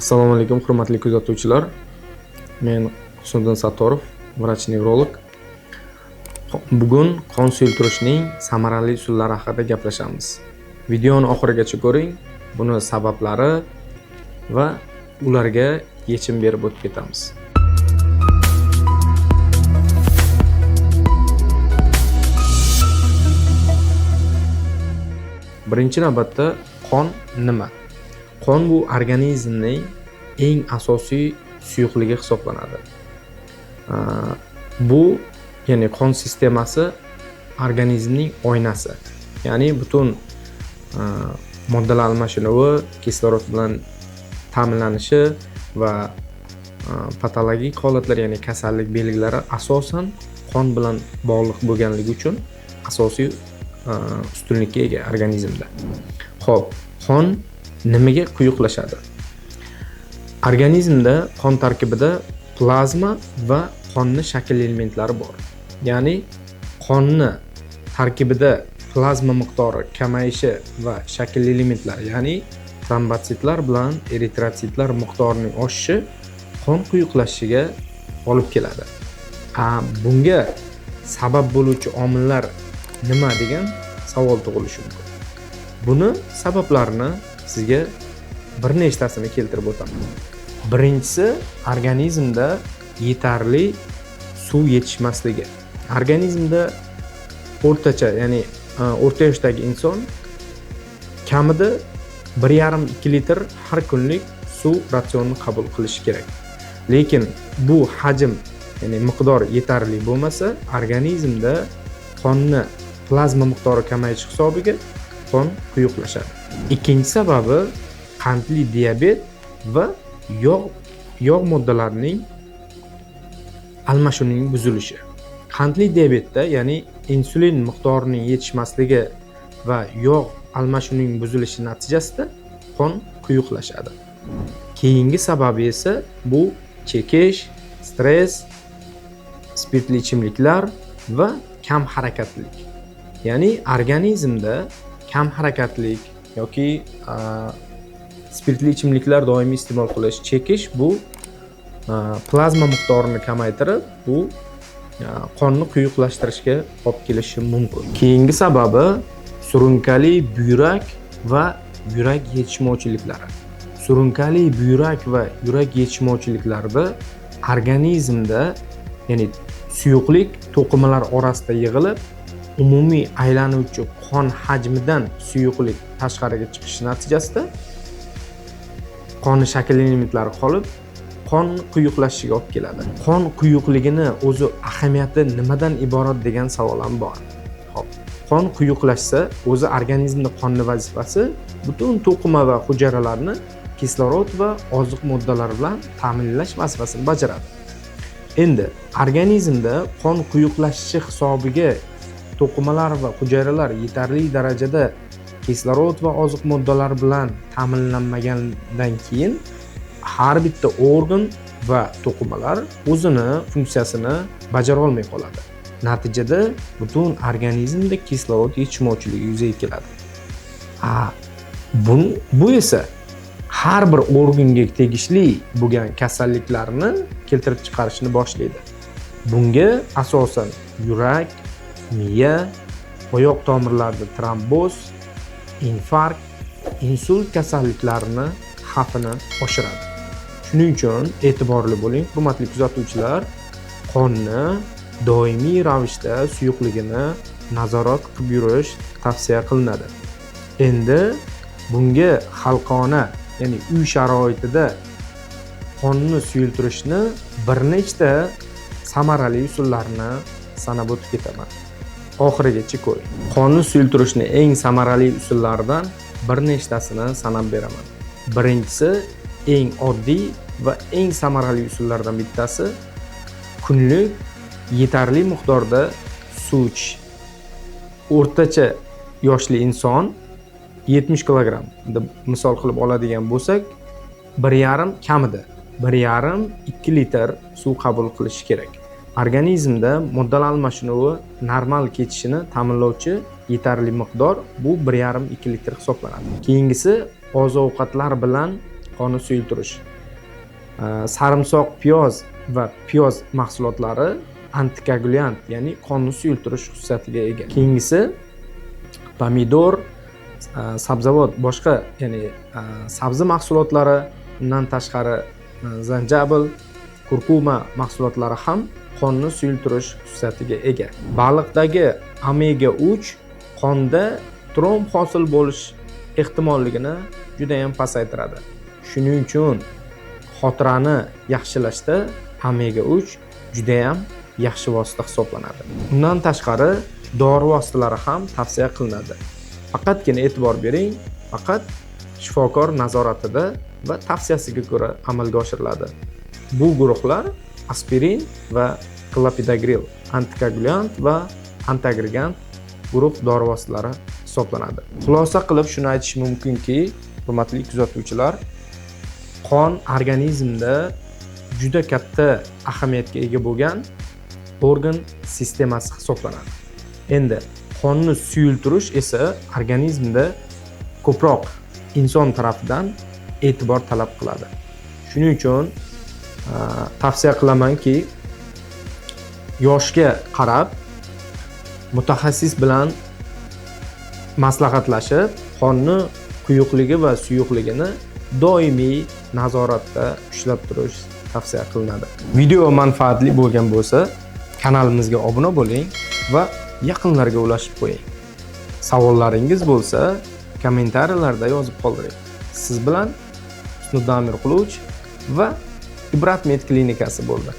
Assalomu alaykum, hurmatli kuzatuvchilar. Men Husniddin Sattorov, vrach-nevrolog. Bugun qon suyultirishning samarali usullari haqida gaplashamiz. Videoni oxirigacha ko'ring. Buni sabablari va ularga yechim berib o'tib ketamiz. Birinchi navbatda qon nima? Qon bu organizmning eng asosiy suyuqligi hisoblanadi. Bu ya'ni qon sistemasi organizmning oynasi. Ya'ni butun moddalar almashinuvi, kislorod bilan ta'minlanishi va patologik holatlar, ya'ni kasallik belgilari asosan qon bilan bog'liq bo'lganligi uchun asosiy ustunlikka ega organizmda. Xo'p, qon nimaga quyuqlashadi? Organizmda qon tarkibida plazma va qonni shakl elementlari bor. Ya'ni qonni tarkibida plazma miqdori kamayishi va shakl elementlari, ya'ni trombotsitlar bilan eritrotsitlar miqdorining oshishi qon quyuqlashishiga olib keladi. Bunga sabab bo'luvchi omillar nima degan savol tug'ilishi mumkin. Buni sabablarini sizga bir nechtasini keltirib o'taman. Birinchisi, organizmda yetarli suv yetishmasligi. Organizmda o'rtacha, ya'ni o'rta yoshdagi inson kamida 1,5-2 litr har kunlik suv ratsionini qabul qilishi kerak. Lekin bu hajm, ya'ni miqdor yetarli bo'lmasa, organizmda qonni plazma miqdori kamayishi hisobiga qon quyuqlashadi. Ikkinchi sababi qandli diabet va yog' moddalarining almashinuvining buzilishi. Qandli diabetda, ya'ni insulin miqdorining yetishmasligi va yog' almashinuvining buzilishi natijasida qon quyuqlashadi. Keyingi sababi esa bu chekish, stress, spirtli ichimliklar va kam harakatlilik. Ya'ni organizmda kam harakatlik yoki spirtli ichimliklar doimiy iste'mol qilish, chekish bu plazma miqdorini kamaytirib, bu qonni quyuqlashtirishga olib kelishi mumkin. Keyingi sababi surunkali buyrak va yurak yetishmovchiliklari. Surunkali buyrak va yurak yetishmovchiliklarida organizmda, ya'ni suyuqlik to'qimalar orasida yig'ilib, umumiy aylanuvchi qon hajmidan suyuqlik tashqariga chiqishi natijasida qonni shakl elementlari qolib, qon quyuqlashishiga olib keladi. Qon quyuqligini o'zi ahamiyati nimadan iborat degan savol ham bor. Xo'p, qon quyuqlashsa, o'zi organizmda qonning vazifasi butun to'qima va hujayralarni kislorod va oziq moddalar bilan ta'minlash vazifasini bajaradi. Endi organizmda qon quyuqlashishi hisobiga to'qimalar va hujayralar yetarli darajada kislorod va oziq moddalar bilan ta'minlanmagandan keyin har bitta organ va to'qimalar o'zini funksiyasini bajara olmay qoladi. Natijada butun organizmda kislorod yetishmovchiligi yuzaga keladi. Bu esa har bir organga tegishli bo'lgan kasalliklarni keltirib chiqarishni boshlaydi. Bunga asosan yurak, miya, oyoq tomirlarida tromboz, infarkt, insult kasalliklarini xavfini oshiradi. Shuning uchun e'tiborli bo'ling, hurmatli kuzatuvchilar. Qonni doimiy ravishda suyuqligini nazorat qilib yurish tavsiya qilinadi. Endi bunga xalqona, ya'ni uy sharoitida qonni suyultirishni bir nechta samarali usullarni sanab o'tib ketaman. Oxirigacha ko'ring. Qonni suyultirishni eng samarali usullaridan bir nechtasini sanab beraman. Birinchisi, eng oddiy va eng samarali usullardan bittasi kunlik yetarli miqdorda suv ichish. O'rtacha yoshli inson 70 kilogramm deb misol qilib oladigan bo'lsak, 1,5-2 litr suv qabul qilishi kerak. Organizmda moddalar almashinuvi normal ketishini ta'minlovchi yetarli miqdor bu 1,5-2 litr hisoblanadi. Keyingisi oziq-ovqatlar bilan qonni suyultirish. sarimsoq, piyoz va piyoz mahsulotlari antikoagulyant, ya'ni qonni suyultirish xususiyatiga ega. Keyingisi pomidor, sabzavot, boshqa ya'ni sabzi mahsulotlari, undan tashqari zanjabil, kurkuma mahsulotlari ham qonni suyultirish xususiyatiga ega. Baliqdagi omega 3 qonda tromb hosil bo'lish ehtimolligini juda ham pasaytiradi. Shuning uchun xotirani yaxshilashda omega 3 juda ham yaxshi vosita hisoblanadi. Undan tashqari dori vositalari ham tavsiya qilinadi. Faqatgina e'tibor bering, faqat shifokor nazoratida va tavsiyasiga ko'ra amalga oshiriladi. Bu guruhlar aspirin va klopidogrel, antikoagulyant va antiagregant guruh dori vositalari hisoblanadi. Xulosa qilib shuni aytish mumkinki, hurmatli kuzatuvchilar, qon organizmda juda katta ahamiyatga ega bo'lgan organ sistemasi hisoblanadi. Endi qonni suyultirish esa organizmda ko'proq inson tarafidan e'tibor talab qiladi. Shuning uchun tavsiya qilamanki, yoshga qarab mutaxassis bilan maslahatlashib, qonni quyuqligi va suyuqligini doimiy nazoratda ushlab turish tavsiya qilinadi. Video manfaatli bo'lgan bo'lsa, kanalimizga obuna bo'ling va yaqinlarga ulashib qo'ying. Savollaringiz bo'lsa, kommentariyalarda yozib qoldiring. Siz bilan Husniddin Amirquluvich va Ibrat Med klinikasi bo'ldi.